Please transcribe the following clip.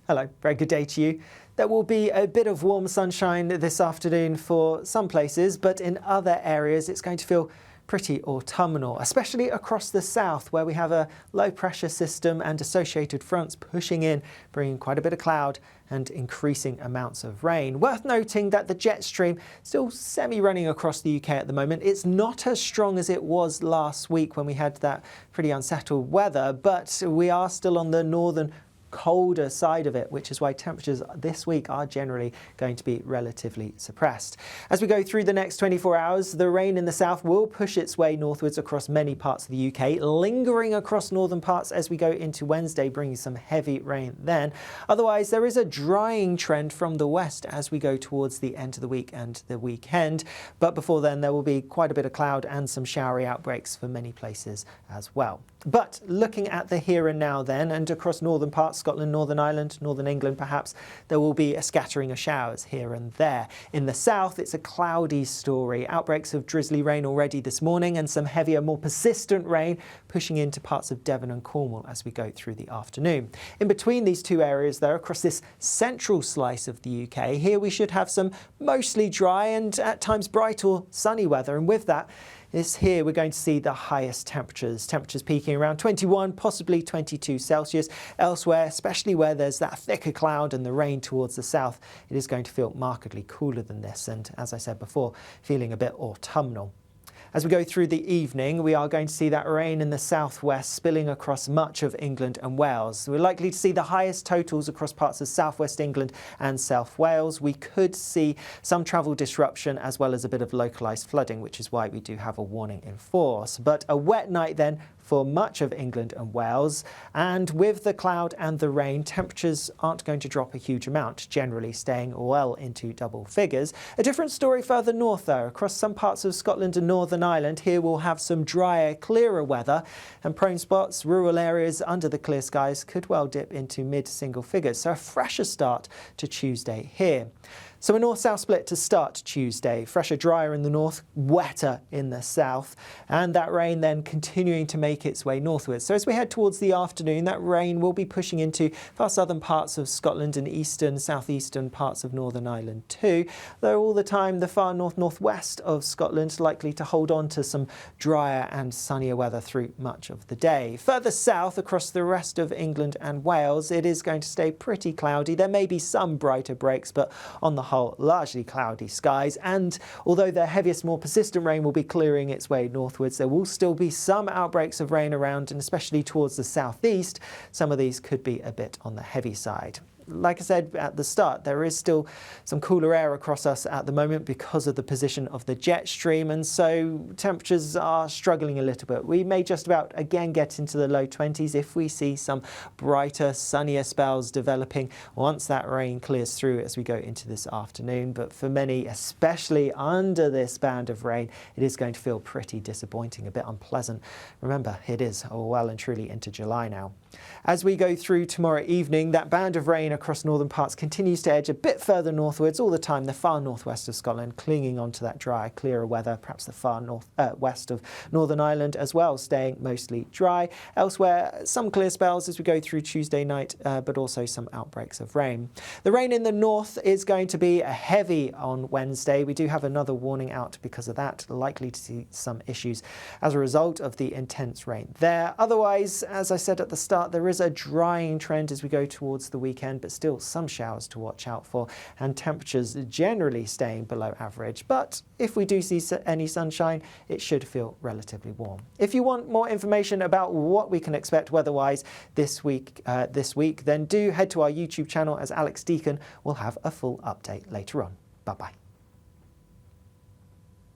Hello, very good day to you. There will be a bit of warm sunshine this afternoon for some places, but in other areas it's going to feel pretty autumnal, especially across the south where we have a low pressure system and associated fronts pushing in, bringing quite a bit of cloud and increasing amounts of rain. Worth noting that the jet stream still semi-running across the UK at the moment. It's not as strong as it was last week when we had that pretty unsettled weather, but we are still on the northern colder side of it, which is why temperatures this week are generally going to be relatively suppressed. As we go through the next 24 hours, the rain in the south will push its way northwards across many parts of the UK, lingering across northern parts as we go into Wednesday, bringing some heavy rain then. Otherwise, there is a drying trend from the west as we go towards the end of the week and the weekend. But before then, there will be quite a bit of cloud and some showery outbreaks for many places as well. But looking at the here and now then, and across northern parts, Scotland, Northern Ireland, Northern England perhaps, there will be a scattering of showers here and there. In the south, it's a cloudy story. Outbreaks of drizzly rain already this morning and some heavier, more persistent rain pushing into parts of Devon and Cornwall as we go through the afternoon. In between these two areas though, across this central slice of the UK, here we should have some mostly dry and at times bright or sunny weather, and with that, here we're going to see the highest temperatures peaking around 21, possibly 22 Celsius. Elsewhere, especially where there's that thicker cloud and the rain towards the south, it is going to feel markedly cooler than this, and as I said before, feeling a bit autumnal. As we go through the evening, we are going to see that rain in the southwest spilling across much of England and Wales. We're likely to see the highest totals across parts of southwest England and South Wales. We could see some travel disruption as well as a bit of localised flooding, which is why we do have a warning in force. But a wet night then for much of England and Wales, and with the cloud and the rain, temperatures aren't going to drop a huge amount, generally staying well into double figures. A different story further north though. Across some parts of Scotland and Northern Ireland, here we'll have some drier, clearer weather, and prone spots, rural areas under the clear skies could well dip into mid-single figures, so a fresher start to Tuesday here. So a north-south split to start Tuesday, fresher, drier in the north, wetter in the south, and that rain then continuing to make its way northwards. So as we head towards the afternoon, that rain will be pushing into far southern parts of Scotland and eastern, southeastern parts of Northern Ireland too, though all the time the far north-northwest of Scotland likely to hold on to some drier and sunnier weather through much of the day. Further south across the rest of England and Wales, it is going to stay pretty cloudy. There may be some brighter breaks, but on the whole, largely cloudy skies, and although the heaviest, more persistent rain will be clearing its way northwards, there will still be some outbreaks of rain around, and especially towards the southeast, some of these could be a bit on the heavy side. Like I said at the start, there is still some cooler air across us at the moment because of the position of the jet stream, and so temperatures are struggling a little bit. We may just about again get into the low 20s if we see some brighter, sunnier spells developing once that rain clears through as we go into this afternoon. But for many, especially under this band of rain, it is going to feel pretty disappointing, a bit unpleasant. Remember, it is well and truly into July now. As we go through tomorrow evening, that band of rain across northern parts continues to edge a bit further northwards, all the time the far northwest of Scotland clinging onto that drier, clearer weather, perhaps the far west of Northern Ireland as well, staying mostly dry. Elsewhere, some clear spells as we go through Tuesday night, but also some outbreaks of rain. The rain in the north is going to be heavy on Wednesday. We do have another warning out because of that, likely to see some issues as a result of the intense rain there. Otherwise, as I said at the start, there is a drying trend as we go towards the weekend, but still some showers to watch out for, and temperatures generally staying below average. But if we do see any sunshine, it should feel relatively warm. If you want more information about what we can expect weather-wise this week, then do head to our YouTube channel, as Alex Deacon will have a full update later on. Bye-bye.